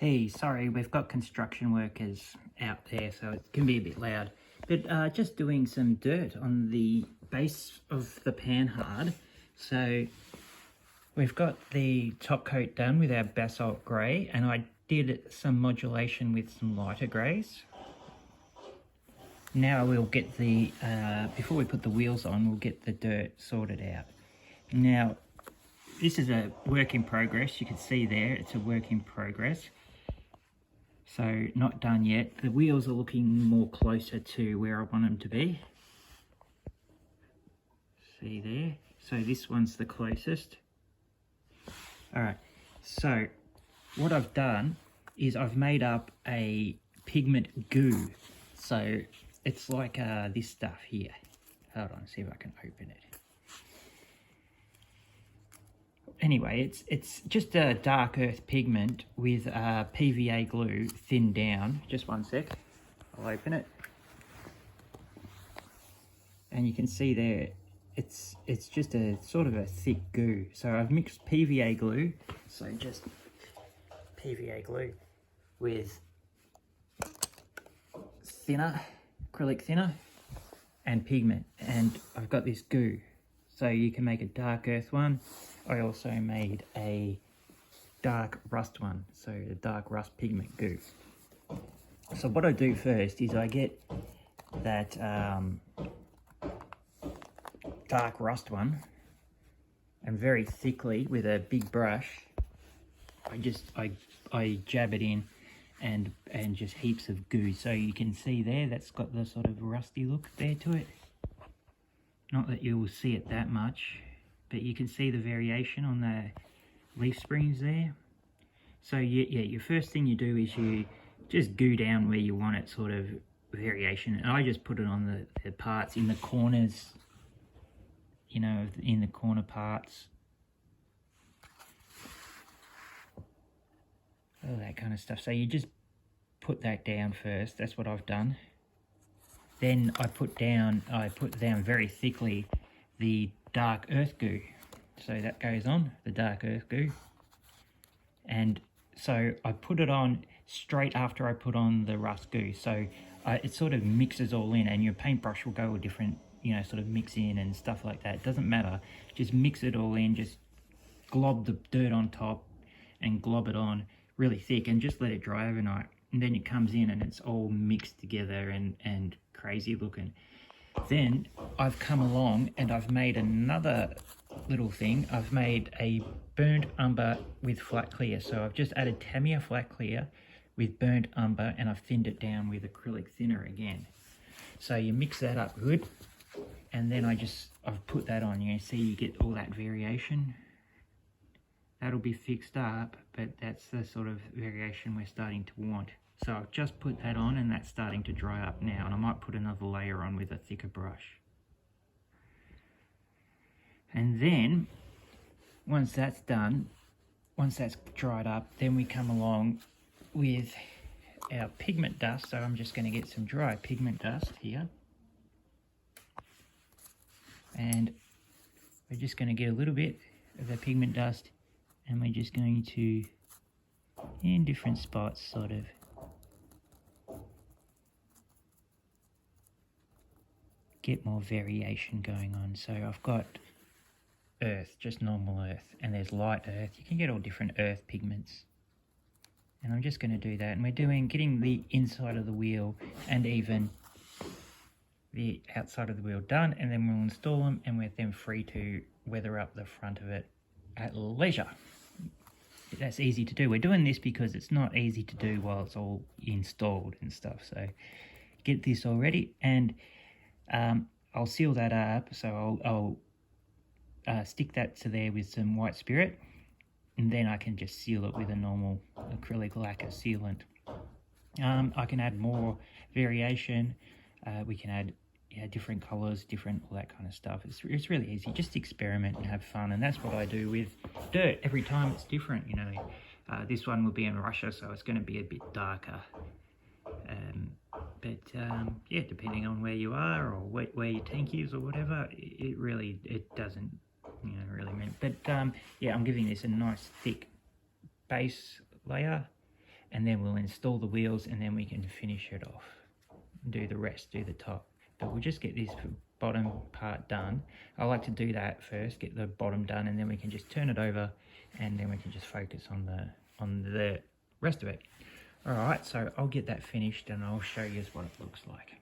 Hey, sorry, we've got construction workers out there, so it can be a bit loud. But just doing some dirt on the base of the panhard. So we've got the top coat done with our basalt grey, and I did some modulation with some lighter greys. Now we'll get the, before we put the wheels on, we'll get the dirt sorted out. Now, this is a work in progress. You can see there, it's a work in progress. So not done yet. The wheels are looking more closer to where I want them to be. See there? So this one's the closest. Alright, so what I've done is I've made up a pigment goo. So it's like this stuff here. Hold on, see if I can open it. Anyway, it's just a dark earth pigment with PVA glue thinned down. Just one sec, I'll open it. And you can see there, it's just a sort of a thick goo. So I've mixed PVA glue, so just PVA glue with thinner, acrylic thinner, and pigment. And I've got this goo. So you can make a dark earth one. I also made a dark rust one, so a dark rust pigment goo. So what I do first is I get that dark rust one, and very thickly with a big brush, I jab it in and just heaps of goo. So you can see there, that's got the sort of rusty look there to it. Not that you will see it that much, but you can see the variation on the leaf springs there. So yeah, your first thing you do is you just goo down where you want it, sort of variation. And I just put it on the parts in the corners, you know, in the corner parts. All that kind of stuff. So you just put that down first. That's what I've done. Then I put down very thickly the dark earth goo. So that goes on, the dark earth goo. And so I put it on straight after I put on the rust goo. So it sort of mixes all in, and your paintbrush will go with different, you know, sort of mix in and stuff like that. It doesn't matter. Just mix it all in, just glob the dirt on top and glob it on really thick and just let it dry overnight. And then it comes in and it's all mixed together and crazy looking. Then I've come along and I've made another little thing. I've made a burnt umber with flat clear. So I've just added Tamiya flat clear with burnt umber, and I've thinned it down with acrylic thinner again. So you mix that up good, and then I've put that on. You see, you get all that variation. That'll be fixed up, but that's the sort of variation we're starting to want. So I've just put that on, and that's starting to dry up now, and I might put another layer on with a thicker brush. And then, once that's done, once that's dried up, then we come along with our pigment dust. So I'm just going to get some dry pigment dust here. And we're just going to get a little bit of the pigment dust, and we're just going to, in different spots, sort of, get more variation going on. So I've got earth, just normal earth, and there's light earth. You can get all different earth pigments. And I'm just going to do that. And we're getting the inside of the wheel and even the outside of the wheel done, and then we'll install them, and we're then free to weather up the front of it at leisure. That's easy to do. We're doing this because it's not easy to do while it's all installed and stuff. So get this all ready, and I'll seal that up. So I'll stick that to there with some white spirit, and then I can just seal it with a normal acrylic lacquer sealant. I can add more variation. We can add different colors, all that kind of stuff. It's really easy. Just experiment and have fun, and that's what I do with dirt. Every time it's different, you know. This one will be in Russia, so it's going to be a bit darker. Yeah, depending on where you are or where your tank is or whatever, it doesn't, you know, really mean. But yeah, I'm giving this a nice thick base layer, and then we'll install the wheels, and then we can finish it off, do the rest, do the top. But we'll just get this bottom part done. I like to do that first, get the bottom done, and then we can just turn it over, and then we can just focus on the rest of it. All right, so I'll get that finished and I'll show you what it looks like.